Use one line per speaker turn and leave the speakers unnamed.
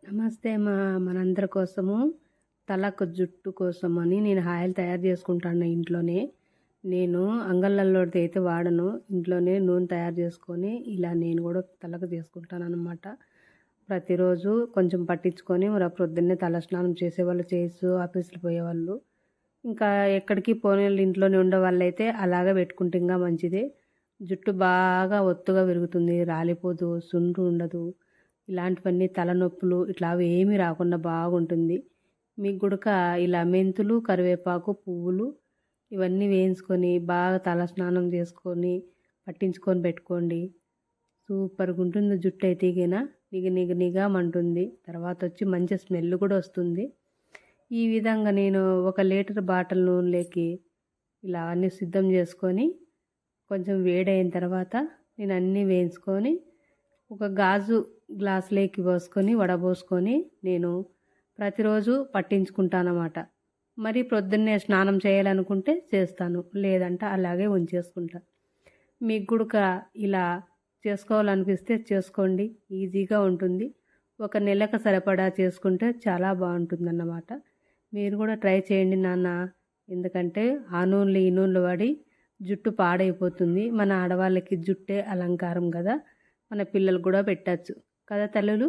నమస్తే మనందరి కోసము తలకు జుట్టు కోసమని నేను ఆయిల్ తయారు చేసుకుంటాను ఇంట్లోనే. నేను అంగళ్ళల్లోది అయితే వాడను. ఇంట్లోనే నూనె తయారు చేసుకొని ఇలా నేను కూడా తలకు చేసుకుంటానన్నమాట. ప్రతిరోజు కొంచెం పట్టించుకొని ప్రొద్దున్నే తలస్నానం చేసేవాళ్ళు చేయొచ్చు, ఆఫీసులు పోయేవాళ్ళు. ఇంకా ఎక్కడికి పోనేవాళ్ళు ఇంట్లోనే ఉండే వాళ్ళైతే అలాగే పెట్టుకుంటే ఇంకా మంచిదే. జుట్టు బాగా ఒత్తుగా పెరుగుతుంది, రాలిపోదు, సుండ్రు ఉండదు. ఇలాంటివన్నీ తలనొప్పులు ఇట్లా అవి ఏమీ రాకుండా బాగుంటుంది. మీకు గుడక ఇలా మెంతులు, కరివేపాకు, పువ్వులు ఇవన్నీ వేయించుకొని బాగా తల స్నానం చేసుకొని పట్టించుకొని పెట్టుకోండి. సూపర్గా ఉంటుంది జుట్టు అయితే నిగమంటుంది. తర్వాత వచ్చి మంచి స్మెల్ కూడా వస్తుంది. ఈ విధంగా నేను 1 లీటర్ బాటిల్ నూనెలోకి ఇలా అన్నీ సిద్ధం చేసుకొని కొంచెం వేడైన తర్వాత నేను అన్నీ వేయించుకొని ఒక గాజు గ్లాసులోకి పోసుకొని వడబోసుకొని నేను ప్రతిరోజు పట్టించుకుంటానన్నమాట. మరి ప్రొద్దున్నే స్నానం చేయాలనుకుంటే చేస్తాను, లేదంటే అలాగే ఉంచేసుకుంటా. మీకు కూడా ఇలా చేసుకోవాలనిపిస్తే చేసుకోండి, ఈజీగా ఉంటుంది. 1 నెలకు సరిపడా చేసుకుంటే చాలా బాగుంటుందన్నమాట. మీరు కూడా ట్రై చేయండి నాన్న. ఎందుకంటే ఆ నూనెలు ఈ నూనెలు వాడి జుట్టు పాడైపోతుంది. మన ఆడవాళ్ళకి జుట్టే అలంకారం కదా, మన పిల్లలు కూడా పెట్టచ్చు కదా తల్లులు.